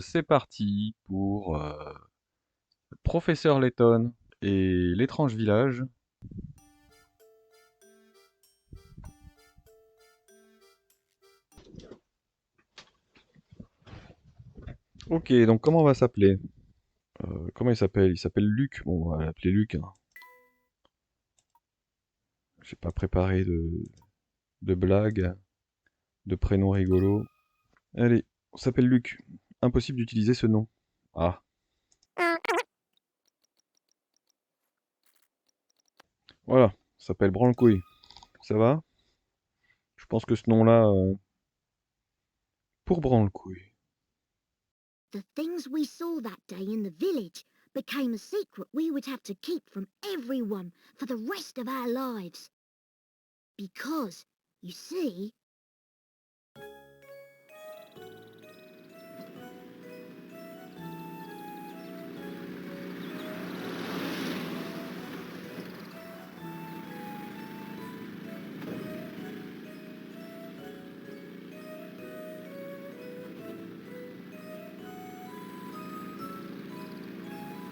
C'est parti pour Professeur Layton et l'étrange village. Ok, donc comment on va s'appeler? Comment il s'appelle? Il s'appelle Luc. Bon, on va l'appeler Luc, hein. J'ai pas préparé de blagues, de prénoms rigolos. Allez, on s'appelle Luc. Impossible d'utiliser ce nom. Ah, voilà, ça s'appelle Branle-Couille. Ça va? Je pense que ce nom-là, pour Branle-Couille. The things we saw that day in the village became a secret we would have to keep from everyone for the rest of our lives. Because, you see,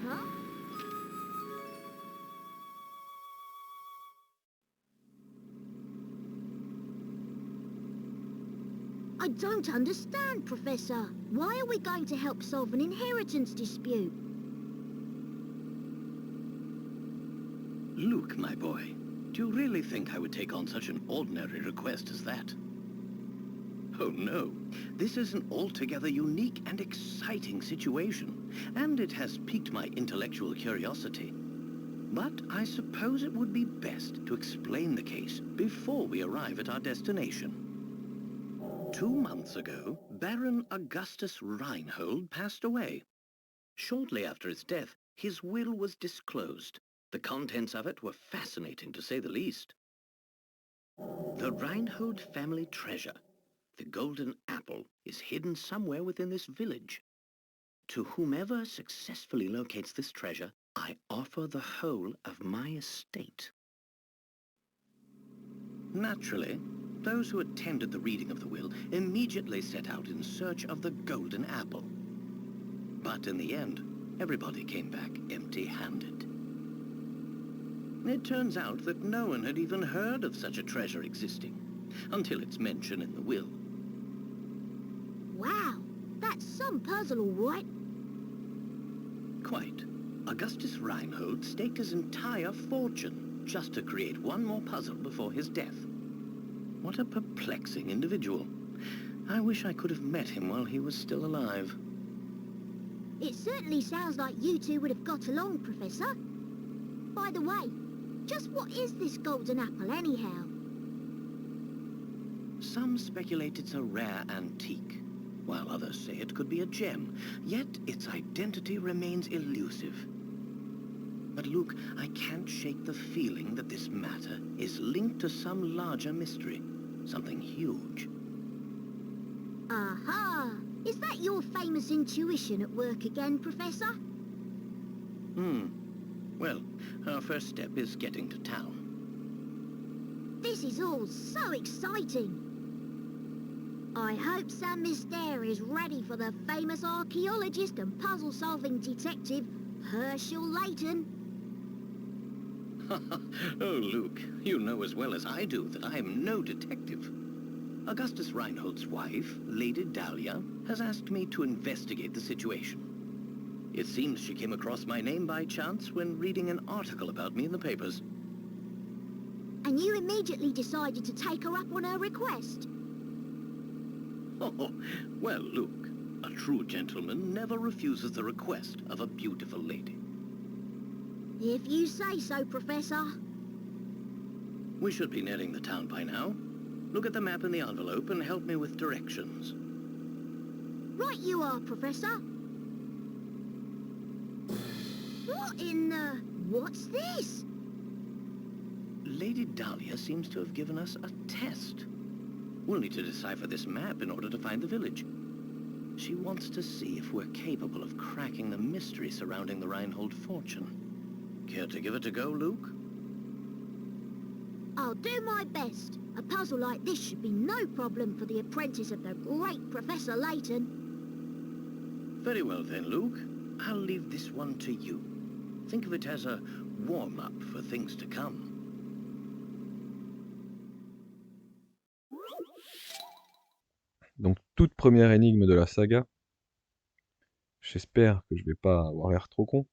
huh? I don't understand, Professor. Why are we going to help solve an inheritance dispute? Luke, my boy, do you really think I would take on such an ordinary request as that? Oh no, this is an altogether unique and exciting situation, and it has piqued my intellectual curiosity. But I suppose it would be best to explain the case before we arrive at our destination. 2 months ago, Baron Augustus Reinhold passed away. Shortly after his death, his will was disclosed. The contents of it were fascinating, to say the least. The Reinhold family treasure, the golden apple, is hidden somewhere within this village. To whomever successfully locates this treasure, I offer the whole of my estate. Naturally, those who attended the reading of the will immediately set out in search of the golden apple. But in the end, everybody came back empty-handed. It turns out that no one had even heard of such a treasure existing, until its mention in the will. Wow, that's some puzzle, all right. Quite. Augustus Reinhold staked his entire fortune just to create one more puzzle before his death. What a perplexing individual. I wish I could have met him while he was still alive. It certainly sounds like you two would have got along, Professor. By the way, just what is this golden apple, anyhow? Some speculate it's a rare antique, while others say it could be a gem, yet its identity remains elusive. But Luke, I can't shake the feeling that this matter is linked to some larger mystery, something huge. Aha! Is that your famous intuition at work again, Professor? Well, our first step is getting to town. This is all so exciting. I hope Sam Mystere is ready for the famous archaeologist and puzzle-solving detective, Herschel Layton. Oh, Luke, you know as well as I do that I am no detective. Augustus Reinhold's wife, Lady Dahlia, has asked me to investigate the situation. It seems she came across my name by chance when reading an article about me in the papers. And you immediately decided to take her up on her request. Oh, well, Luke, a true gentleman never refuses the request of a beautiful lady. If you say so, Professor. We should be nearing the town by now. Look at the map in the envelope and help me with directions. Right you are, Professor. What in the... what's this? Lady Dahlia seems to have given us a test. We'll need to decipher this map in order to find the village. She wants to see if we're capable of cracking the mystery surrounding the Reinhold fortune. Care to give it a go, Luke? I'll do my best. A puzzle like this should be no problem for the apprentice of the great Professor Layton. Very well then, Luke. I'll leave this one to you. Think of it as a warm-up for things to come. Donc, toute première énigme de la saga. J'espère que je vais pas avoir l'air trop con.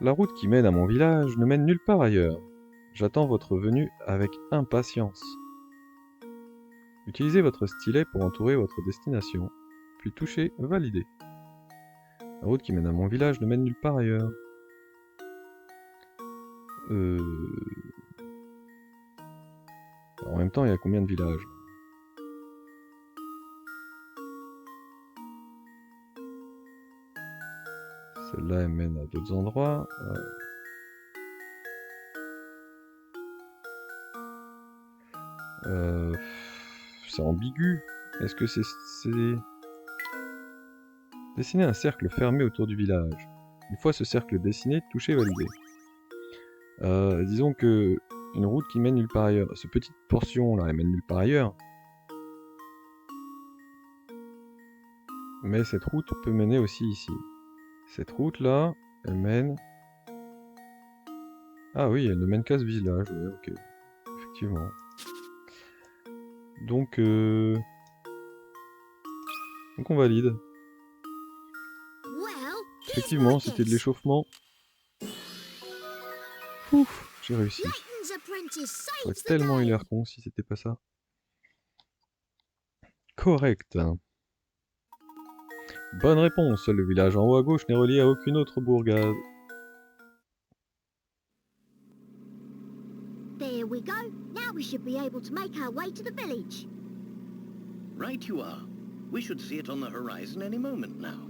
La route qui mène à mon village ne mène nulle part ailleurs. J'attends votre venue avec impatience. Utilisez votre stylet pour entourer votre destination, puis touchez Valider. La route qui mène à mon village ne mène nulle part ailleurs. En même temps, il y a combien de villages? Celle-là, elle mène à d'autres endroits. C'est ambigu. Est-ce que c'est... Dessiner un cercle fermé autour du village. Une fois ce cercle dessiné, touchez Valider. Disons que une route qui mène nulle part ailleurs. Cette petite portion là, elle mène nulle part ailleurs. Mais cette route peut mener aussi ici. Cette route là, elle mène... Ah oui, elle ne mène qu'à ce village, ouais, ok. Effectivement. Donc on valide. Effectivement, c'était de l'échauffement. Ouf, j'ai réussi. J'aurais tellement eu l'air con si c'était pas ça. Correct. Bonne réponse, le village en haut à gauche n'est relié à aucune autre bourgade. There we go. Now we should be able to make our way to the village. Right you are. We should see it on the horizon any moment now.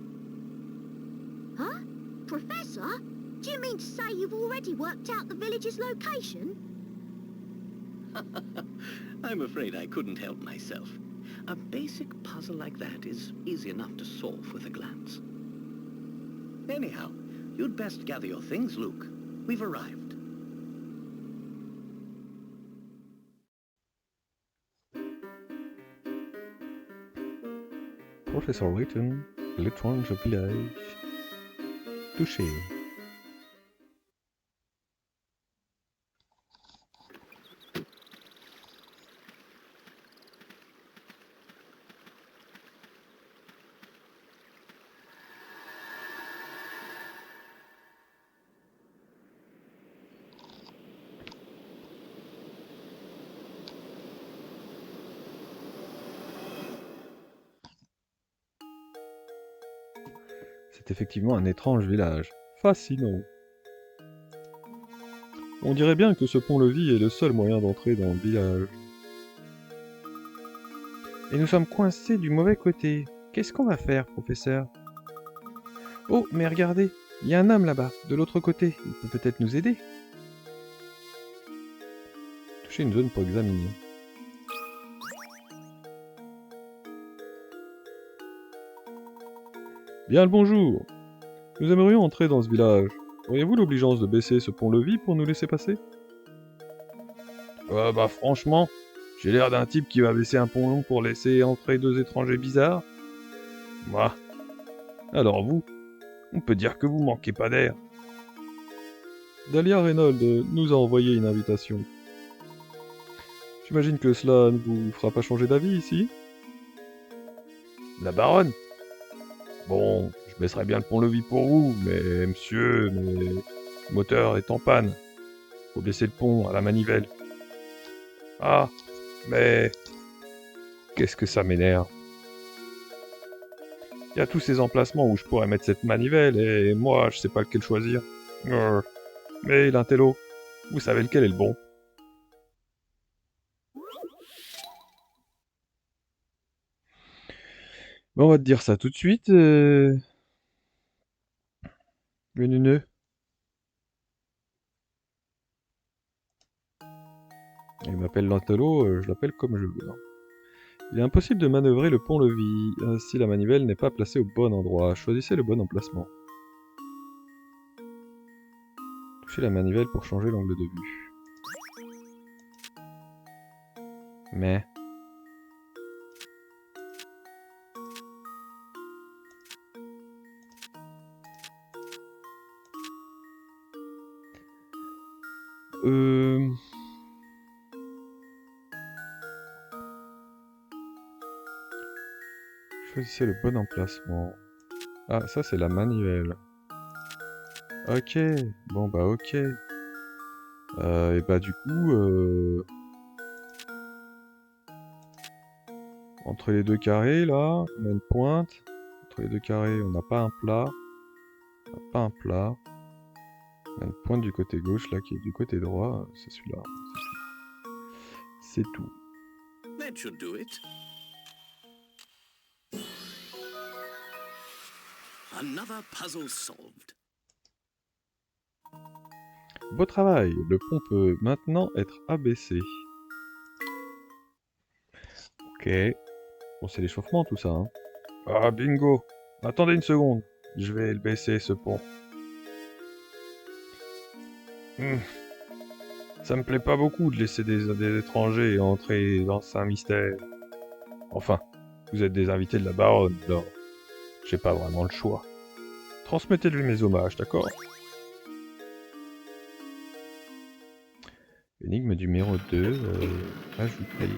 Huh? Professor? Do you mean to say you've already worked out the village's location? I'm afraid I couldn't help myself. A basic puzzle like that is easy enough to solve with a glance. Anyhow, you'd best gather your things, Luke. We've arrived. Professor Layton, l'étrange village. Touché. C'est effectivement un étrange village. Fascinant. On dirait bien que ce pont-levis est le seul moyen d'entrer dans le village. Et nous sommes coincés du mauvais côté. Qu'est-ce qu'on va faire, professeur? Oh, mais regardez, il y a un homme là-bas, de l'autre côté. Il peut peut-être nous aider. Touchez une zone pour examiner. Bien le bonjour. Nous aimerions entrer dans ce village. Auriez-vous l'obligeance de baisser ce pont-levis pour nous laisser passer? Bah franchement, j'ai l'air d'un type qui va baisser un pont long pour laisser entrer deux étrangers bizarres. Moi. Alors vous, on peut dire que vous manquez pas d'air. Dahlia Reynolds nous a envoyé une invitation. J'imagine que cela ne vous fera pas changer d'avis ici? La baronne? Bon, je baisserai bien le pont-levis pour vous, mais monsieur, le moteur est en panne. Faut baisser le pont à la manivelle. Ah, mais... Qu'est-ce que ça m'énerve. Il y a tous ces emplacements où je pourrais mettre cette manivelle, et moi, je sais pas lequel choisir. Mais l'intello, vous savez lequel est le bon. Bon, on va te dire ça tout de suite. Veneneux. Il m'appelle l'intello, je l'appelle comme je veux. Il est impossible de manœuvrer le pont-levis si la manivelle n'est pas placée au bon endroit. Choisissez le bon emplacement. Touchez la manivelle pour changer l'angle de vue. Mais... Choisissez le bon emplacement. Ah, ça c'est la manivelle. Ok, bon bah ok. Et bah du coup, entre les deux carrés là, on a une pointe. Entre les deux carrés, on n'a pas un plat. On n'a pas un plat. On a une pointe du côté gauche là qui est du côté droit. C'est celui-là. C'est tout. That should do it. Another puzzle solved. Beau travail, le pont peut maintenant être abaissé. Ok. Bon, c'est l'échauffement tout ça, hein. Ah, bingo. Attendez une seconde. Je vais le baisser, ce pont. Ça me plaît pas beaucoup de laisser des étrangers entrer dans Saint-Mystère. Enfin, vous êtes des invités de la baronne, alors j'ai pas vraiment le choix. Transmettez-lui mes hommages, d'accord? Énigme numéro 2, ajouter.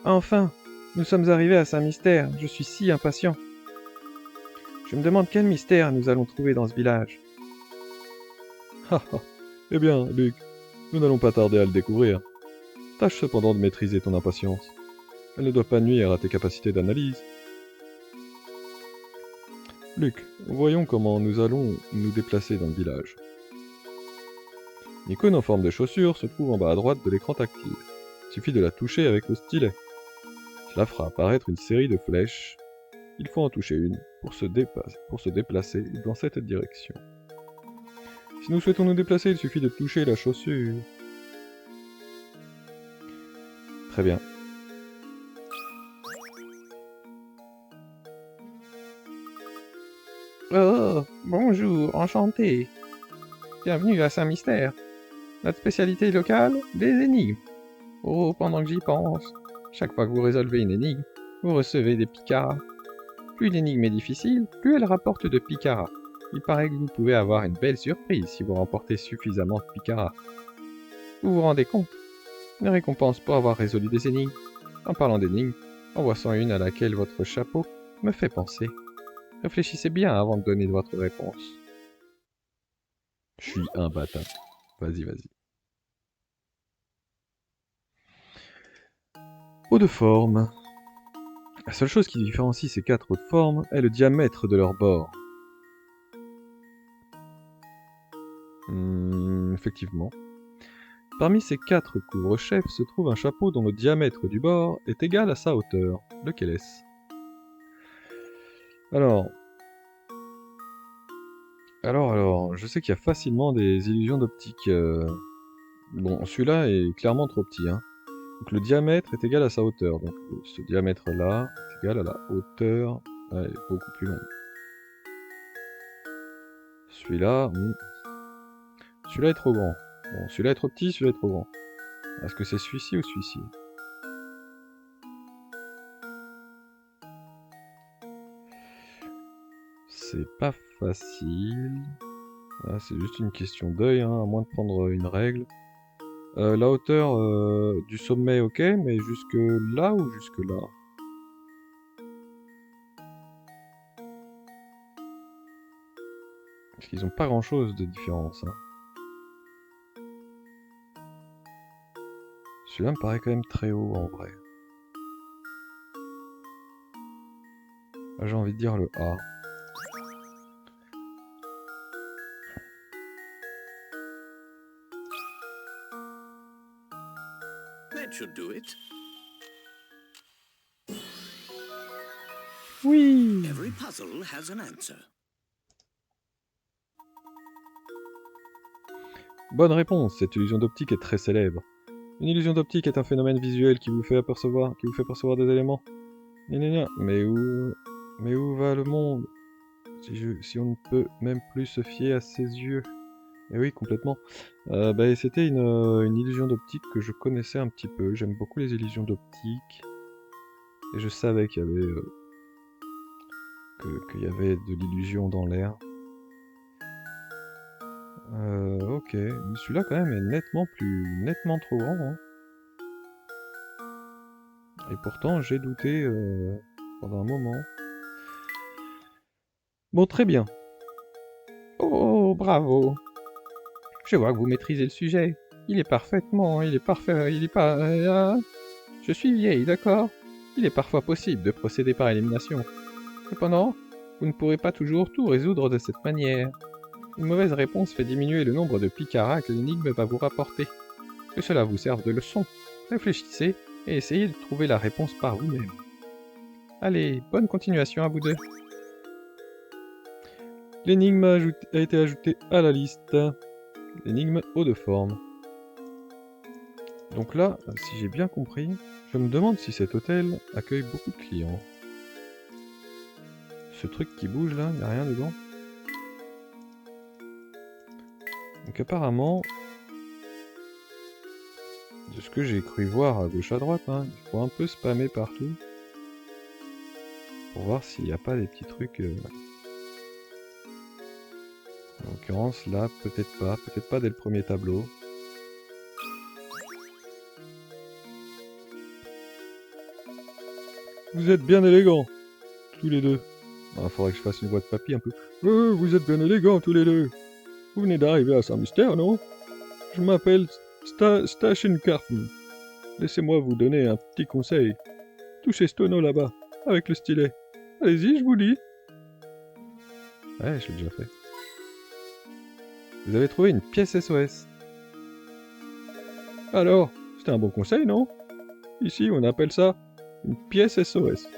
Enfin, nous sommes arrivés à Saint-Mystère, je suis si impatient. Je me demande quel mystère nous allons trouver dans ce village. Ah ah. Eh bien, Luc, nous n'allons pas tarder à le découvrir. Tâche cependant de maîtriser ton impatience. Elle ne doit pas nuire à tes capacités d'analyse. Luc, voyons comment nous allons nous déplacer dans le village. Une icône en forme de chaussure se trouve en bas à droite de l'écran tactile. Il suffit de la toucher avec le stylet. Cela fera apparaître une série de flèches. Il faut en toucher une pour se déplacer dans cette direction. Si nous souhaitons nous déplacer, il suffit de toucher la chaussure. Très bien. Oh, bonjour, enchanté. Bienvenue à Saint-Mystère. Notre spécialité locale, des énigmes. Oh, pendant que j'y pense, chaque fois que vous résolvez une énigme, vous recevez des picaras. Plus l'énigme est difficile, plus elle rapporte de picaras. Il paraît que vous pouvez avoir une belle surprise si vous remportez suffisamment de picaras. Vous vous rendez compte? Une récompense pour avoir résolu des énigmes. En parlant d'énigmes, en voici une à laquelle votre chapeau me fait penser. Réfléchissez bien avant de donner votre réponse. Je suis imbattable. Vas-y, vas-y. Eau de forme. La seule chose qui différencie ces 4 eaux de forme est le diamètre de leurs bords. Effectivement. Parmi ces 4 couvre-chefs se trouve un chapeau dont le diamètre du bord est égal à sa hauteur. Lequel est-ce? Alors, je sais qu'il y a facilement des illusions d'optique. Bon, celui-là est clairement trop petit, hein. Donc le diamètre est égal à sa hauteur. Donc ce diamètre-là est égal à la hauteur. Elle est beaucoup plus longue. Celui-là... Celui-là est trop grand. Bon, celui-là est trop petit, celui-là est trop grand. Est-ce que c'est celui-ci ou celui-ci? C'est pas facile. Ah, c'est juste une question d'œil, hein, à moins de prendre une règle. La hauteur du sommet, ok, mais jusque là ou jusque là? Parce qu'ils ont pas grand chose de différence, hein. Celui-là me paraît quand même très haut en vrai. Ah, j'ai envie de dire le A. That should do it. Oui. Every puzzle has an answer. Bonne réponse, cette illusion d'optique est très célèbre. Une illusion d'optique est un phénomène visuel qui vous fait percevoir des éléments. Gna gna gna. Mais où va le monde si on ne peut même plus se fier à ses yeux? Eh oui, complètement. C'était une illusion d'optique que je connaissais un petit peu. J'aime beaucoup les illusions d'optique. Et je savais qu'il y avait de l'illusion dans l'air. Ok. Celui-là, quand même, est nettement trop grand. Hein. Et pourtant, j'ai douté pendant un moment. Bon, très bien. Oh, bravo. Je vois que vous maîtrisez le sujet. Il est parfait, il est pas... Je suis vieille, d'accord? Il est parfois possible de procéder par élimination. Cependant, vous ne pourrez pas toujours tout résoudre de cette manière. Une mauvaise réponse fait diminuer le nombre de picaras que l'énigme va vous rapporter. Que cela vous serve de leçon. Réfléchissez et essayez de trouver la réponse par vous-même. Allez, bonne continuation à vous deux. L'énigme a été ajoutée à la liste. L'énigme haut de forme. Donc là, si j'ai bien compris, je me demande si cet hôtel accueille beaucoup de clients. Ce truc qui bouge là, il n'y a rien dedans. Donc apparemment, de ce que j'ai cru voir à gauche à droite, hein, il faut un peu spammer partout. Pour voir s'il n'y a pas des petits trucs... En l'occurrence, là, peut-être pas dès le premier tableau. Vous êtes bien élégants, tous les deux. Il faudrait que je fasse une voix de papy un peu. Vous êtes bien élégants, tous les deux. Vous venez d'arriver à Saint-Mystère, non? Je m'appelle Station Carfon. Laissez-moi vous donner un petit conseil. Touchez ce tonneau là-bas, avec le stylet. Allez-y, je vous dis. Ouais, je l'ai déjà fait. Vous avez trouvé une pièce SOS. Alors, c'était un bon conseil, non? Ici, on appelle ça une pièce SOS.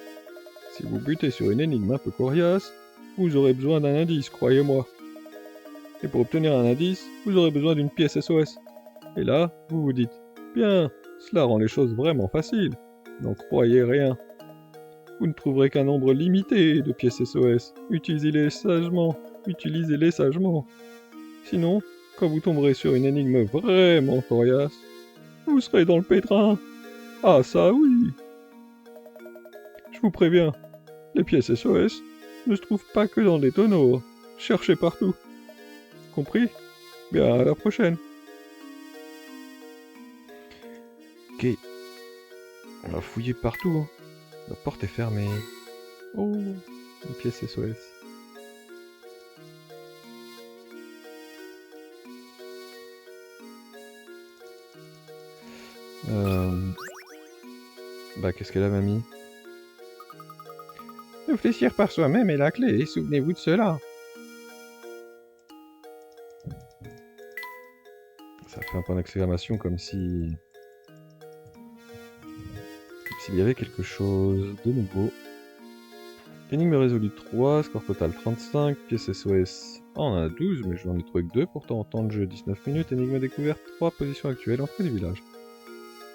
Si vous butez sur une énigme un peu coriace, vous aurez besoin d'un indice, croyez-moi. Et pour obtenir un indice, vous aurez besoin d'une pièce SOS. Et là, vous vous dites, bien, cela rend les choses vraiment faciles. N'en croyez rien. Vous ne trouverez qu'un nombre limité de pièces SOS. Utilisez-les sagement. Sinon, quand vous tomberez sur une énigme vraiment coriace, vous serez dans le pétrin. Ah ça oui. Je vous préviens, les pièces SOS ne se trouvent pas que dans les tonneaux. Cherchez partout. Compris? Bien, à la prochaine. Ok. On va fouiller partout. Hein. La porte est fermée. Oh, une pièce SOS. Qu'est-ce qu'elle a, mamie? Réfléchir par soi-même est la clé, souvenez-vous de cela. Ça fait un point d'exclamation comme si... s'il y avait quelque chose de nouveau. Énigme résolue 3, score total 35, pièce SOS. Ah, on en a 12, mais j'en ai trouvé que 2, pourtant en temps de jeu 19 minutes. Énigme découverte 3, position actuelle, entrée du village.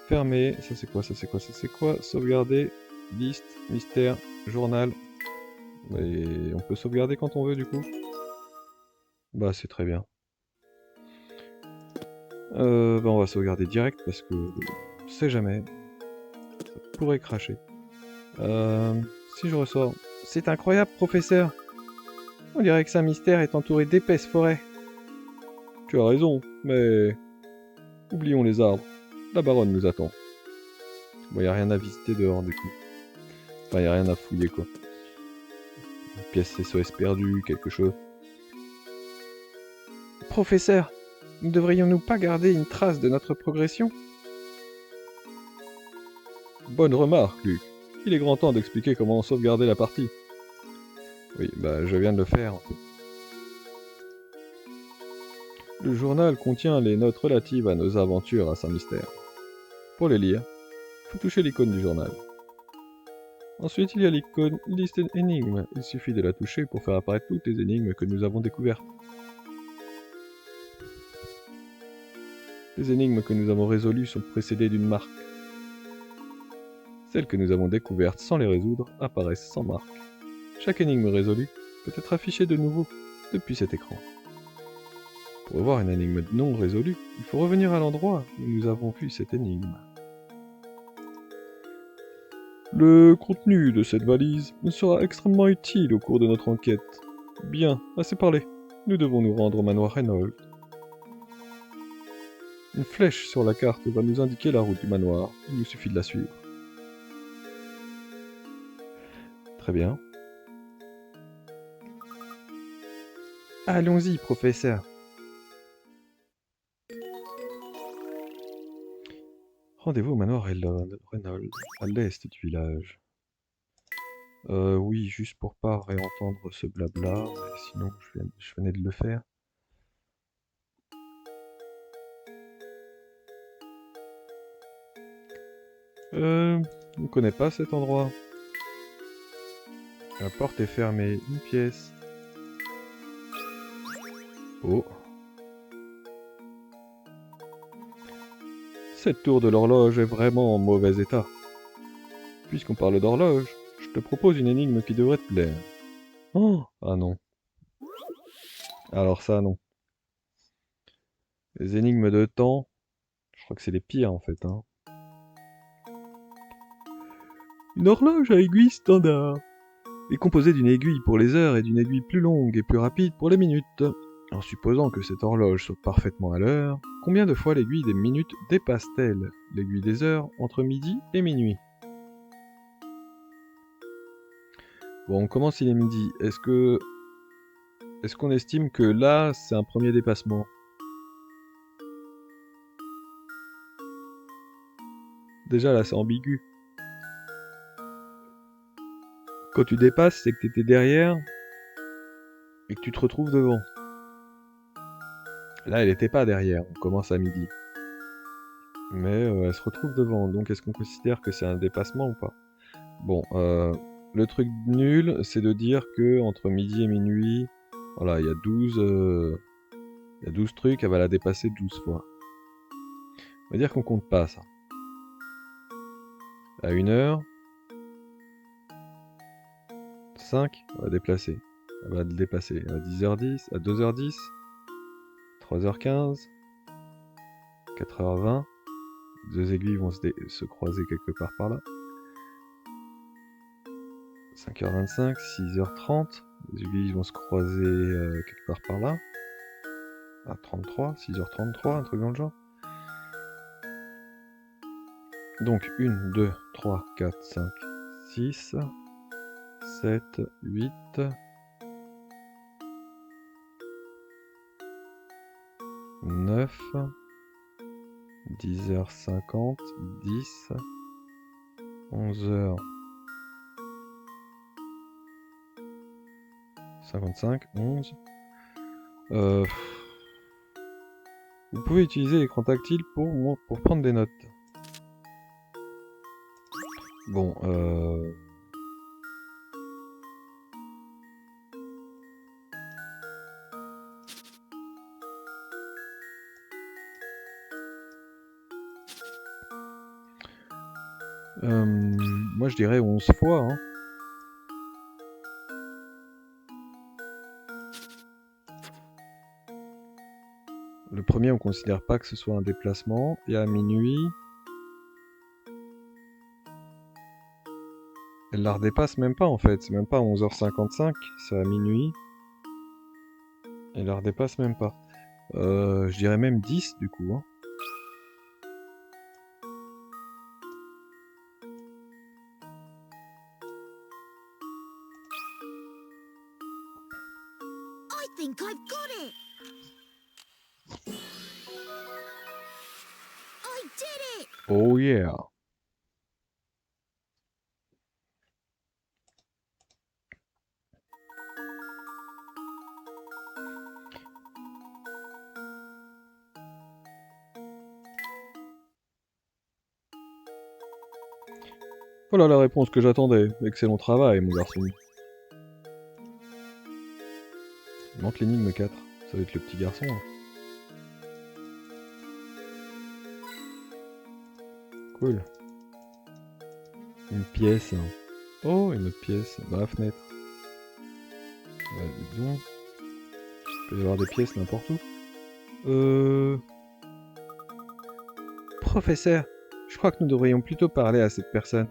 Fermé, ça c'est quoi? Sauvegarder, liste, mystère, journal. Et on peut sauvegarder quand on veut du coup. Bah c'est très bien. On va sauvegarder direct parce que on sait jamais. Ça pourrait cracher. Si je ressors. C'est incroyable, professeur. On dirait que Saint-Mystère est entouré d'épaisses forêts. Tu as raison, mais... oublions les arbres. La baronne nous attend. Bon, y a rien à visiter dehors du coup. Enfin, y a rien à fouiller quoi. Une pièce SOS perdue, quelque chose. Professeur, ne devrions-nous pas garder une trace de notre progression? Bonne remarque, Luc. Il est grand temps d'expliquer comment sauvegarder la partie. Oui, je viens de le faire en fait. Le journal contient les notes relatives à nos aventures à Saint-Mystère. Pour les lire, faut toucher l'icône du journal. Ensuite, il y a l'icône liste énigmes. Il suffit de la toucher pour faire apparaître toutes les énigmes que nous avons découvertes. Les énigmes que nous avons résolues sont précédées d'une marque. Celles que nous avons découvertes sans les résoudre apparaissent sans marque. Chaque énigme résolue peut être affichée de nouveau depuis cet écran. Pour voir une énigme non résolue, il faut revenir à l'endroit où nous avons vu cette énigme. Le contenu de cette valise nous sera extrêmement utile au cours de notre enquête. Bien, assez parlé. Nous devons nous rendre au manoir Reynolds. Une flèche sur la carte va nous indiquer la route du manoir. Il nous suffit de la suivre. Très bien. Allons-y, professeur. Rendez-vous au manoir Reynolds, à l'est du village. Oui, juste pour pas réentendre ce blabla, mais sinon je venais de le faire. On ne connaît pas cet endroit. La porte est fermée, une pièce. Oh. Cette tour de l'horloge est vraiment en mauvais état. Puisqu'on parle d'horloge, je te propose une énigme qui devrait te plaire. Oh, ah non. Alors ça, non. Les énigmes de temps, je crois que c'est les pires en fait, hein. Une horloge à aiguille standard est composée d'une aiguille pour les heures et d'une aiguille plus longue et plus rapide pour les minutes. En supposant que cette horloge soit parfaitement à l'heure, combien de fois l'aiguille des minutes dépasse-t-elle l'aiguille des heures entre midi et minuit? Bon, on commence, il est midi. Est-ce qu'on estime que là, c'est un premier dépassement? Déjà là, c'est ambigu. Quand tu dépasses, c'est que tu étais derrière et que tu te retrouves devant. Là, elle n'était pas derrière, on commence à midi. Mais elle se retrouve devant, donc est-ce qu'on considère que c'est un dépassement ou pas? Bon, le truc nul, c'est de dire que entre midi et minuit, voilà, il y a 12 trucs, elle va la dépasser 12 fois. On va dire qu'on compte pas ça. À 1h, 5, on va déplacer. Elle va le dépasser à 10h10, à 2h10, 3h15, 4h20. Deux aiguilles vont se croiser quelque part par là. 5h25, 6h30. Les aiguilles vont se croiser quelque part par là. À 33, 6h33, un truc dans le genre. Donc 1, 2, 3, 4, 5, 6, 7, 8, 9, 10h50, 10, 11h55, 11. Vous pouvez utiliser l'écran tactile pour prendre des notes. Bon, moi je dirais 11 fois, hein. Le premier, on considère pas que ce soit un déplacement. Et à minuit, elle la redépasse même pas en fait. C'est même pas 11h55, c'est à minuit. Elle la redépasse même pas. Je dirais même 10 du coup, hein. I think I've got it! I did it! Oh yeah! Voilà la réponse que j'attendais. Excellent travail, mon garçon. Il manque l'énigme 4. Ça va être le petit garçon. Hein. Cool. Une pièce. Hein. Oh, une autre pièce. Dans la fenêtre. Ouais, dis donc. Il peut y avoir des pièces n'importe où. Professeur, je crois que nous devrions plutôt parler à cette personne.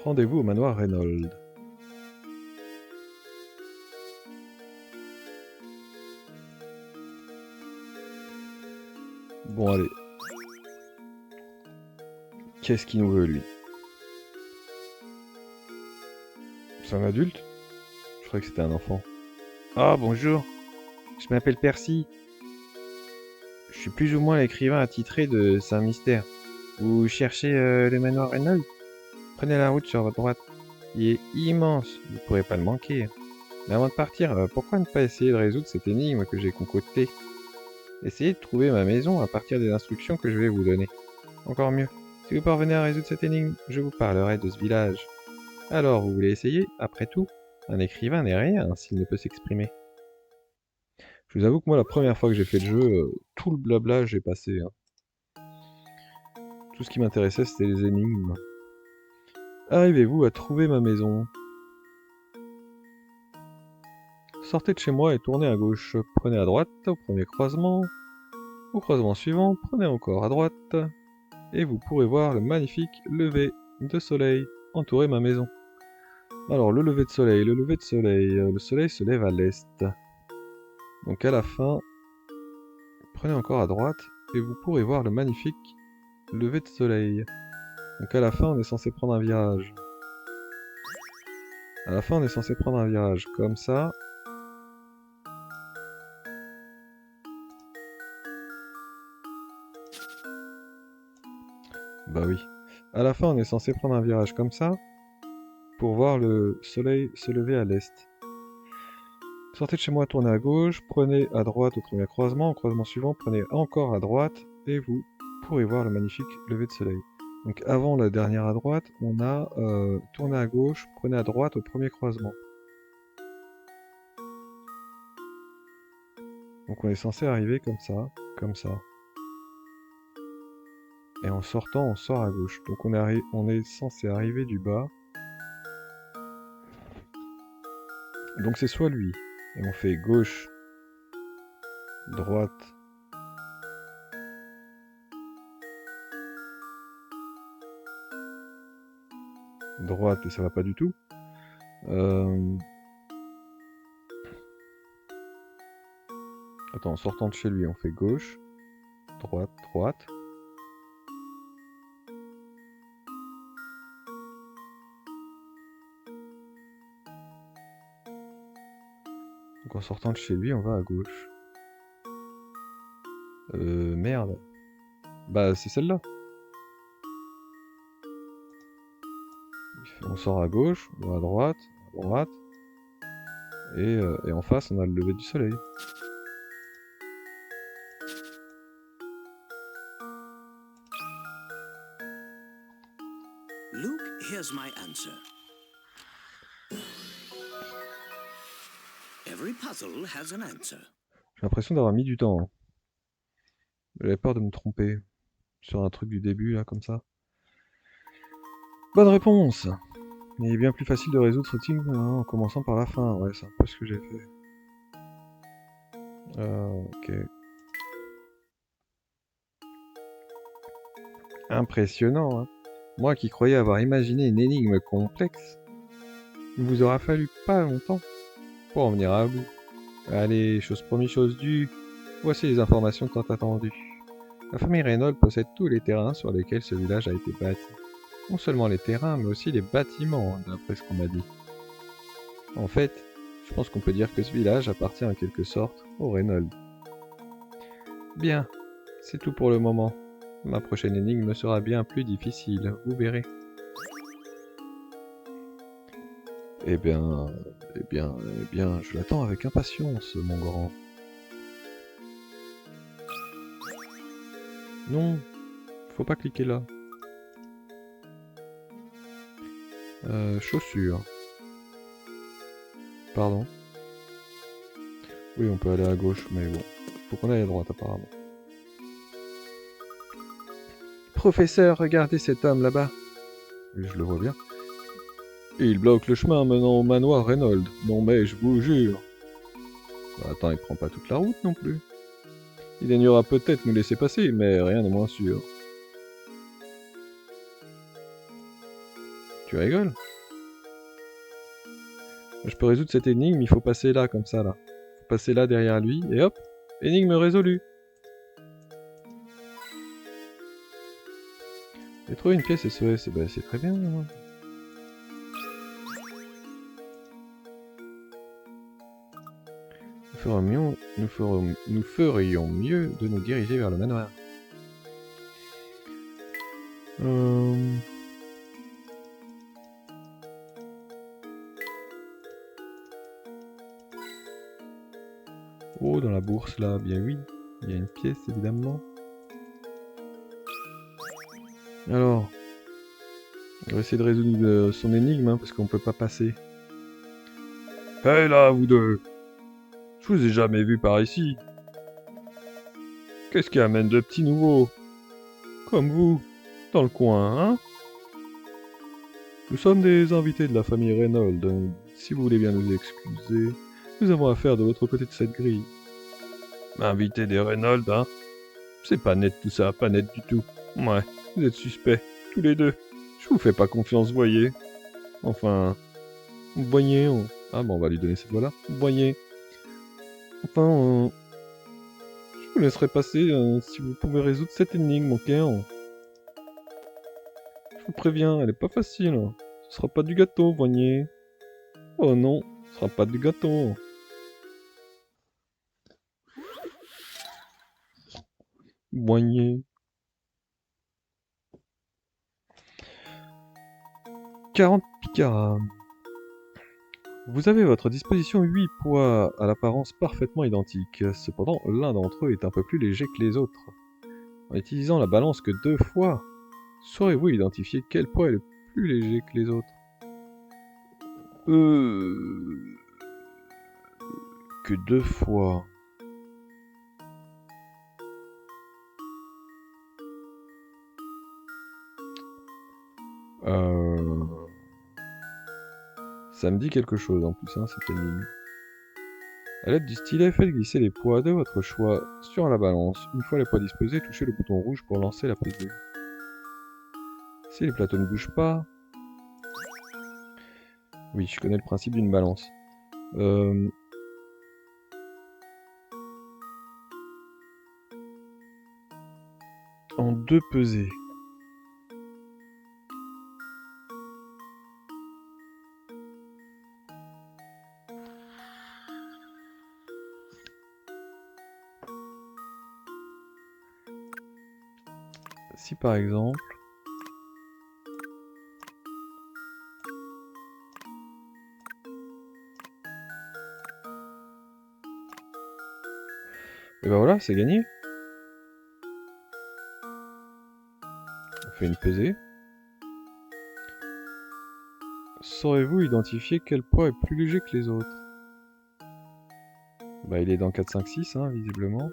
Rendez-vous au manoir Reynolds. Bon, allez. Qu'est-ce qu'il nous veut, lui? C'est un adulte? Je croyais que c'était un enfant. Ah, bonjour. Je m'appelle Percy. Je suis plus ou moins l'écrivain attitré de Saint-Mystère. Vous cherchez le manoir Reynolds? Prenez la route sur votre droite. Il est immense, vous ne pourrez pas le manquer. Mais avant de partir, pourquoi ne pas essayer de résoudre cette énigme que j'ai concoctée? Essayez de trouver ma maison à partir des instructions que je vais vous donner. Encore mieux, si vous parvenez à résoudre cette énigme, je vous parlerai de ce village. Alors, vous voulez essayer? Après tout, un écrivain n'est rien s'il ne peut s'exprimer. Je vous avoue que moi, la première fois que j'ai fait le jeu, tout le blabla, j'ai passé. Hein. Tout ce qui m'intéressait, c'était les énigmes. Arrivez-vous à trouver ma maison? Sortez de chez moi et tournez à gauche. Prenez à droite au premier croisement. Au croisement suivant, prenez encore à droite. Et vous pourrez voir le magnifique lever de soleil entourer ma maison. Alors, le lever de soleil, le soleil se lève à l'est. Donc à la fin, prenez encore à droite et vous pourrez voir le magnifique lever de soleil. Donc à la fin, on est censé prendre un virage. À la fin, on est censé prendre un virage comme ça. Bah oui. À la fin, on est censé prendre un virage comme ça pour voir le soleil se lever à l'est. Sortez de chez moi, tournez à gauche, prenez à droite au premier croisement, au croisement suivant, prenez encore à droite et vous pourrez voir le magnifique lever de soleil. Donc avant la dernière à droite, on a tourné à gauche, prenez à droite au premier croisement. Donc on est censé arriver comme ça, comme ça. Et en sortant, on sort à gauche. Donc on est censé arriver du bas. Donc c'est soit lui. Et on fait gauche, droite. Droite et ça va pas du tout. Attends, en sortant de chez lui, on fait gauche, droite, droite. Donc en sortant de chez lui, on va à gauche. Merde. Bah c'est celle-là. On sort à gauche, on va à droite, et en face on a le lever du soleil. Luke, here's my answer. Every puzzle has an answer. J'ai l'impression d'avoir mis du temps. Hein. J'avais peur de me tromper sur un truc du début là comme ça. Bonne réponse. Il est bien plus facile de résoudre ce type en commençant par la fin. Ouais, c'est un peu ce que j'ai fait. Ok. Impressionnant, hein. Moi qui croyais avoir imaginé une énigme complexe, il vous aura fallu pas longtemps pour en venir à bout. Allez, chose promise, chose due. Voici les informations tant attendues. La famille Reynolds possède tous les terrains sur lesquels ce village a été bâti. Non seulement les terrains, mais aussi les bâtiments, d'après ce qu'on m'a dit. En fait, je pense qu'on peut dire que ce village appartient en quelque sorte aux Reynolds. Bien, c'est tout pour le moment. Ma prochaine énigme sera bien plus difficile, vous verrez. Eh bien, je l'attends avec impatience, mon grand. Non, Faut pas cliquer là. Chaussures. Pardon. Oui, on peut aller à gauche, mais bon. Faut qu'on aille à droite, apparemment. Professeur, regardez cet homme là-bas. Je le vois bien. Il bloque le chemin menant au manoir Reynolds. Non mais, je vous jure. Bah, attends, il prend pas toute la route non plus. Il daignera peut-être nous laisser passer, mais rien n'est moins sûr. Tu rigoles? Je peux résoudre cette énigme, il faut passer là, comme ça, là. Faut passer là derrière lui, et hop, énigme résolue. J'ai trouvé une pièce SOS, bah, c'est très bien. Hein. Nous ferions mieux de nous diriger vers le manoir. Oh, dans la bourse là, bien oui. Il y a une pièce évidemment. Alors, on va essayer de résoudre son énigme hein, parce qu'on peut pas passer. Hé là, vous deux! Je vous ai jamais vu par ici. Qu'est-ce qui amène de petits nouveaux? Comme vous, dans le coin, hein? Nous sommes des invités de la famille Reynolds. Si vous voulez bien nous excuser, nous avons affaire de l'autre côté de cette grille. Invité des Reynolds, hein? C'est pas net tout ça, pas net du tout. Ouais, vous êtes suspects, tous les deux. Je vous fais pas confiance, voyez. Enfin... Voyez, Ah bon, on va lui donner cette voix-là. Voyez. Enfin, je vous laisserai passer si vous pouvez résoudre cette énigme, ok? Je vous préviens, elle est pas facile. Ce sera pas du gâteau, voyez. Oh non, ce sera pas du gâteau. Voyez. 40 picards. Vous avez à votre disposition 8 poids à l'apparence parfaitement identiques. Cependant, l'un d'entre eux est un peu plus léger que les autres. En utilisant la balance que 2 fois, saurez-vous identifier quel poids est le plus léger que les autres? Que 2 fois. Ça me dit quelque chose en plus, hein, cette énigme. A l'aide du stylet, faites glisser les poids de votre choix sur la balance. Une fois les poids disposés, touchez le bouton rouge pour lancer la pesée. Si les plateaux ne bougent pas... Oui, je connais le principe d'une balance. En 2 pesées. Si par exemple... Et ben voilà, c'est gagné. On fait une pesée. Saurez-vous identifier quel poids est plus léger que les autres? Bah il est dans 4, 5, 6, hein, visiblement.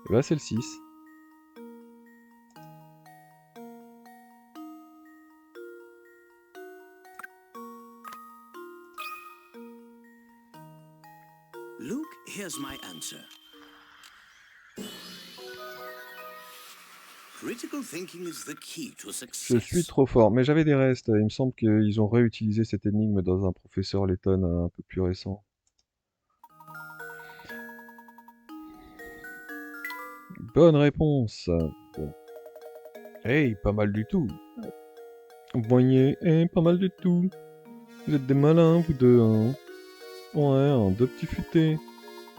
Et bah c'est le 6. Luke, here's my answer. Critical thinking is the key to success. Je suis trop fort, mais j'avais des restes. Il me semble qu'ils ont réutilisé cette énigme dans un professeur Layton un peu plus récent. Bonne réponse. Bon. Hey, pas mal du tout. Voyez, hey, pas mal du tout. Vous êtes des malins, vous deux, hein. Ouais, deux petits futés.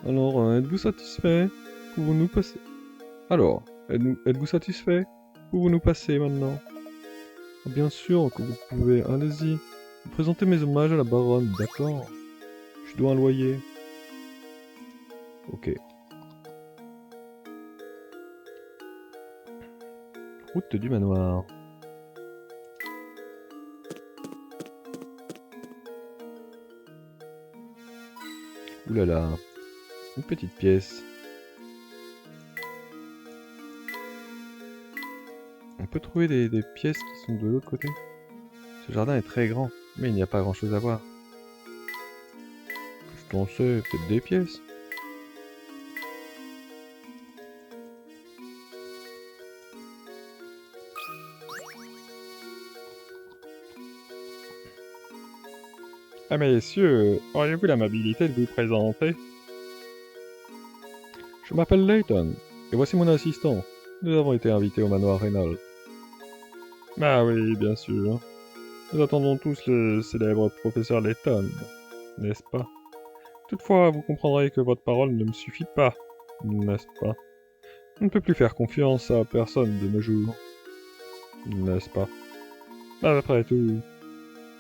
Alors, êtes-vous satisfait? Pouvons-nous passer? Alors, êtes-vous satisfait? Pouvons-nous passer maintenant? Bien sûr que vous pouvez, allez-y. Présenter mes hommages à la baronne, d'accord. Je dois un loyer. Ok. Route du manoir. Ouh là là. Une petite pièce. On peut trouver des pièces qui sont de l'autre côté. Ce jardin est très grand, mais il n'y a pas grand chose à voir. Qu'est-ce qu'on sait? Peut-être des pièces. Ah messieurs, auriez-vous l'amabilité de vous présenter? Je m'appelle Layton, et voici mon assistant. Nous avons été invités au manoir Reynolds. Ah oui, bien sûr. Nous attendons tous le célèbre professeur Layton, n'est-ce pas? Toutefois, vous comprendrez que votre parole ne me suffit pas, n'est-ce pas? On ne peut plus faire confiance à personne de nos jours, n'est-ce pas? Après tout,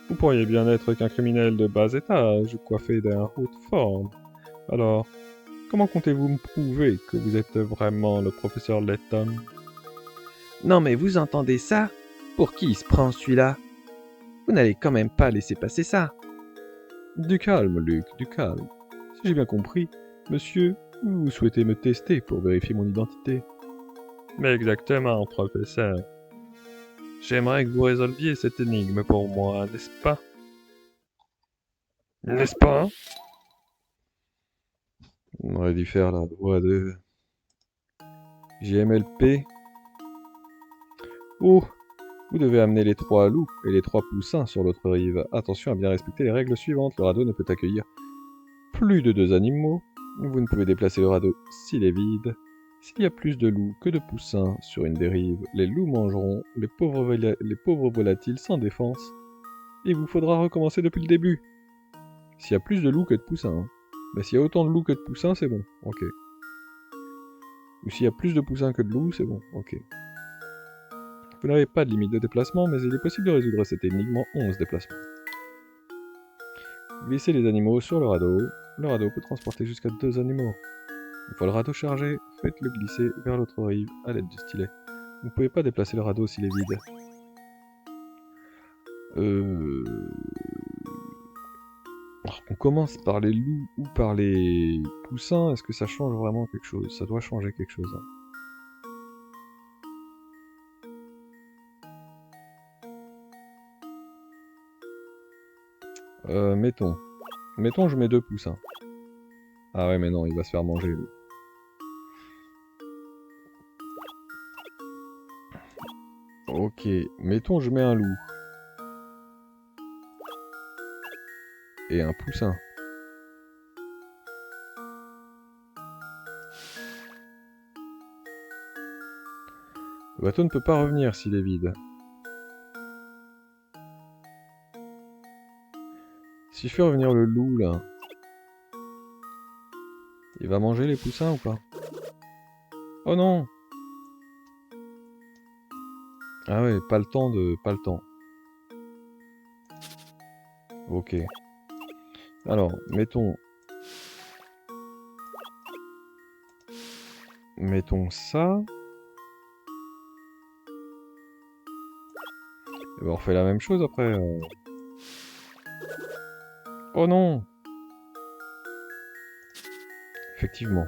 vous pourriez bien être qu'un criminel de bas étage, coiffé d'un haute forme. Alors, comment comptez-vous me prouver que vous êtes vraiment le professeur Layton? Non mais vous entendez ça? Pour qui il se prend celui-là? Vous n'allez quand même pas laisser passer ça. Du calme, Luc, du calme. Si j'ai bien compris, monsieur, vous souhaitez me tester pour vérifier mon identité. Mais exactement, professeur. J'aimerais que vous résolviez cette énigme pour moi, n'est-ce pas? N'est-ce pas? On aurait dû faire la voix de JMLP. Oh, vous devez amener les 3 loups et les 3 poussins sur l'autre rive. Attention à bien respecter les règles suivantes. Le radeau ne peut accueillir plus de 2 animaux. Vous ne pouvez déplacer le radeau s'il est vide. S'il y a plus de loups que de poussins sur une des rives, les loups mangeront les pauvres volatiles sans défense. Et il vous faudra recommencer depuis le début. S'il y a plus de loups que de poussins. Hein. Mais s'il y a autant de loups que de poussins, c'est bon. Ok. Ou s'il y a plus de poussins que de loups, c'est bon. Ok. Vous n'avez pas de limite de déplacement, mais il est possible de résoudre cette énigme en 11 déplacements. Glissez les animaux sur le radeau. Le radeau peut transporter jusqu'à 2 animaux. Une fois le radeau chargé, faites-le glisser vers l'autre rive à l'aide du stylet. Vous ne pouvez pas déplacer le radeau s'il est vide. Alors, on commence par les loups ou par les poussins, est-ce que ça change vraiment quelque chose? Ça doit changer quelque chose. Hein. Mettons. Mettons, je mets 2 poussins. Ah ouais, mais non, il va se faire manger, lui. Ok, mettons, je mets un loup. Et un poussin. Le bateau ne peut pas revenir s'il est vide. Si je fais revenir le loup, là... Il va manger les poussins ou pas? Oh non! Ah ouais, pas le temps de... Pas le temps. Ok. Alors, mettons... Mettons ça. Et ben on refait la même chose après. Oh non! Effectivement.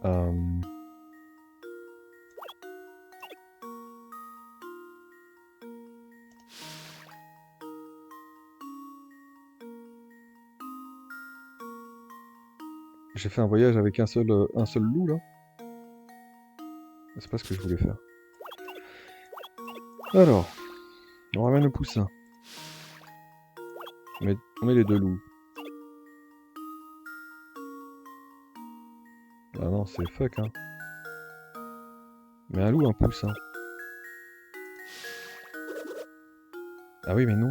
Euh... J'ai fait un voyage avec un seul loup là. C'est pas ce que je voulais faire. Alors, on ramène le poussin. On met les 2 loups. Ah non, c'est fuck hein. Mais un loup, un poussin. Ah oui, mais non.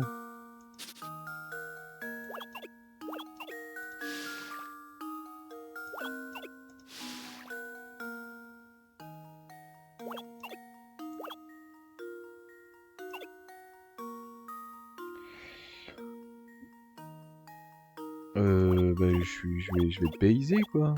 Bah, je vais te payser, quoi.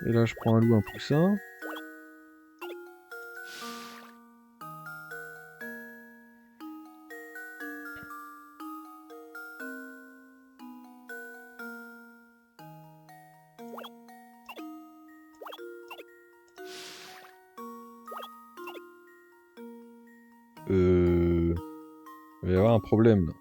Et là, je prends un loup, un poussin. Il va y avoir un problème, là.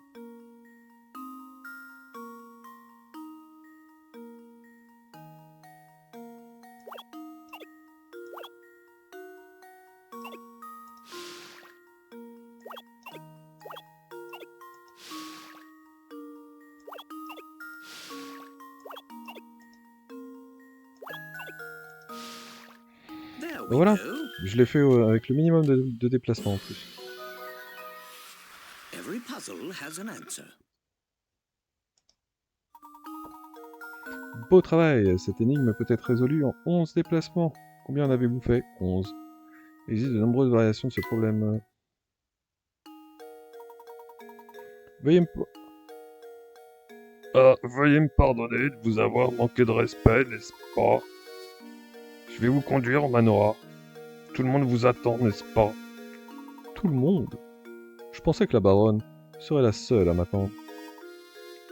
There Ben we voilà, go. je l'ai fait avec le minimum de déplacement en plus. Every puzzle has an answer. Beau travail, cette énigme peut être résolue en 11 déplacements. Combien en avez-vous fait? 11. Il existe de nombreuses variations de ce problème. Veuillez me... Veuillez me pardonner de vous avoir manqué de respect, n'est-ce pas? Je vais vous conduire au manoir. Tout le monde vous attend, n'est-ce pas? Tout le monde. Je pensais que la baronne serait la seule à m'attendre.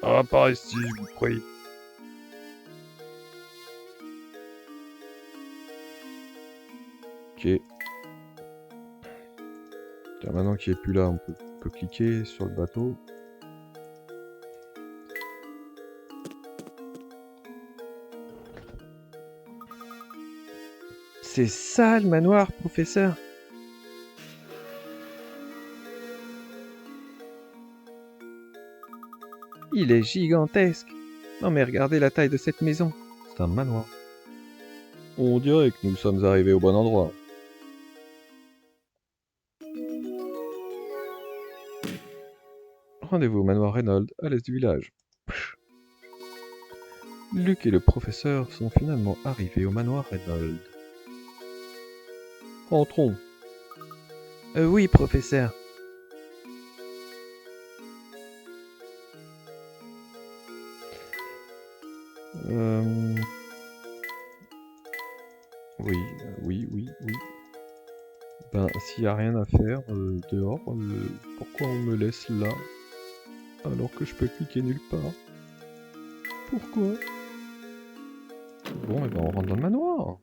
Ah, par ici, je vous prie. Ok. Tiens, maintenant qu'il n'est plus là, on peut cliquer sur le bateau. C'est ça le manoir, professeur? Il est gigantesque. Non mais regardez la taille de cette maison. C'est un manoir. On dirait que nous sommes arrivés au bon endroit. Rendez-vous au manoir Reynolds, à l'est du village. Psh. Luc et le professeur sont finalement arrivés au manoir Reynolds. Entrons. Oui, professeur. Oui, oui. Ben, s'il n'y a rien à faire dehors, pourquoi on me laisse là alors que je peux cliquer nulle part? Pourquoi? Bon, et ben on rentre dans le manoir.